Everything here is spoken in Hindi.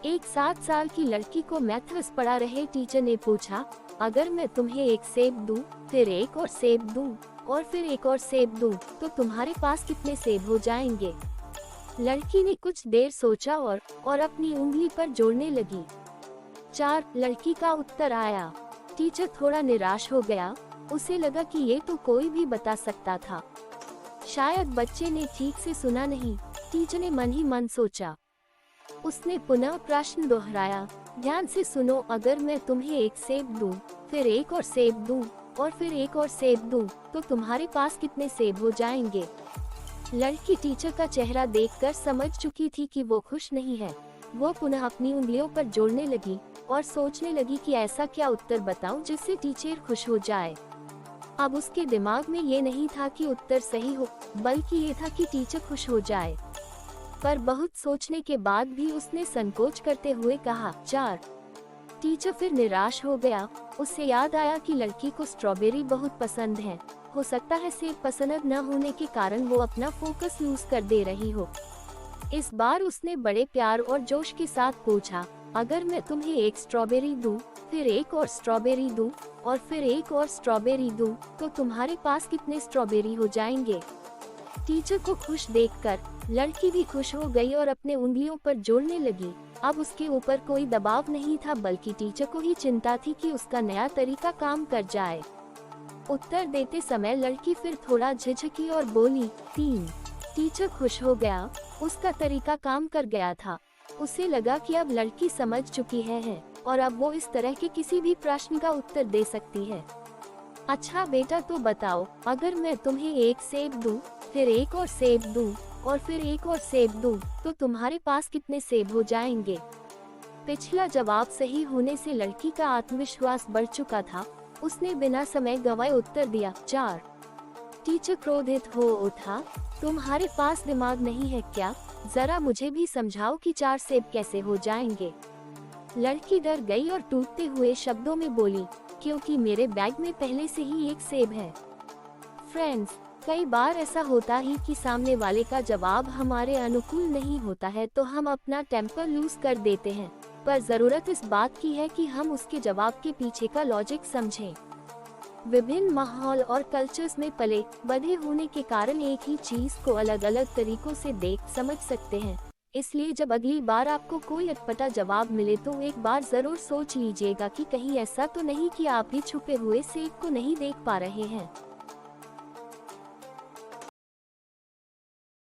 एक 7 साल की लड़की को मैथ्स पढ़ा रहे टीचर ने पूछा, अगर मैं तुम्हें एक सेब दूं, फिर एक और सेब दूं, और फिर एक और सेब दूं, तो तुम्हारे पास कितने सेब हो जाएंगे? लड़की ने कुछ देर सोचा और अपनी उंगली पर जोड़ने लगी। 4 लड़की का उत्तर आया। टीचर थोड़ा निराश हो गया। उसे लगा कि ये तो कोई भी बता सकता था। शायद बच्चे ने ठीक से सुना नहीं। टीचर ने मन ही मन सोचा। उसने पुनः प्रश्न दोहराया, ध्यान से सुनो, अगर मैं तुम्हें एक सेब दूं, फिर एक और सेब दूं, और फिर एक और सेब दूं, तो तुम्हारे पास कितने सेब हो जाएंगे? लड़की टीचर का चेहरा देखकर समझ चुकी थी कि वो खुश नहीं है। वो पुनः अपनी उंगलियों पर जोड़ने लगी और सोचने लगी कि ऐसा क्या उत्तर बताऊं जिससे टीचर खुश हो जाए। अब उसके दिमाग में ये नहीं था कि उत्तर सही हो, बल्कि ये था कि टीचर खुश हो जाए। पर बहुत सोचने के बाद भी उसने संकोच करते हुए कहा 4। टीचर फिर निराश हो गया। उसे याद आया कि लड़की को स्ट्रॉबेरी बहुत पसंद है। हो सकता है सेब पसंद न होने के कारण वो अपना फोकस लूज कर दे रही हो। इस बार उसने बड़े प्यार और जोश के साथ पूछा, अगर मैं तुम्हें एक स्ट्रॉबेरी दूं, फिर एक और स्ट्रॉबेरी दूं, और फिर एक और स्ट्रॉबेरी दूं, तो तुम्हारे पास कितने स्ट्रॉबेरी हो जाएंगे? टीचर को खुश देखकर लड़की भी खुश हो गई और अपने उंगलियों पर जोड़ने लगी। अब उसके ऊपर कोई दबाव नहीं था, बल्कि टीचर को ही चिंता थी कि उसका नया तरीका काम कर जाए। उत्तर देते समय लड़की फिर थोड़ा झिझकी और बोली 3। टीचर खुश हो गया। उसका तरीका काम कर गया था। उसे लगा कि अब लड़की समझ चुकी है और अब वो इस तरह के किसी भी प्रश्न का उत्तर दे सकती है। अच्छा बेटा, तो बताओ, अगर मैं तुम्हें एक सेब दूं, फिर एक और सेब दूं, और फिर एक और सेब दूं, तो तुम्हारे पास कितने सेब हो जाएंगे? पिछला जवाब सही होने से लड़की का आत्मविश्वास बढ़ चुका था। उसने बिना समय गंवाए उत्तर दिया 4। टीचर क्रोधित हो उठा, तुम्हारे पास दिमाग नहीं है क्या? जरा मुझे भी समझाओ कि 4 सेब कैसे हो जाएंगे? लड़की डर गई और टूटते हुए शब्दों में बोली, क्योंकि मेरे बैग में पहले से ही एक सेब है। फ्रेंड्स, कई बार ऐसा होता है कि सामने वाले का जवाब हमारे अनुकूल नहीं होता है तो हम अपना टेम्पर लूज कर देते हैं, पर जरूरत इस बात की है कि हम उसके जवाब के पीछे का लॉजिक समझें। विभिन्न माहौल और कल्चर्स में पले बढ़े होने के कारण एक ही चीज को अलग अलग तरीकों से देख समझ सकते हैं। इसलिए जब अगली बार आपको कोई अटपटा जवाब मिले तो एक बार जरूर सोच लीजिएगा कि कहीं ऐसा तो नहीं कि आप भी छुपे हुए सेब को नहीं देख पा रहे हैं।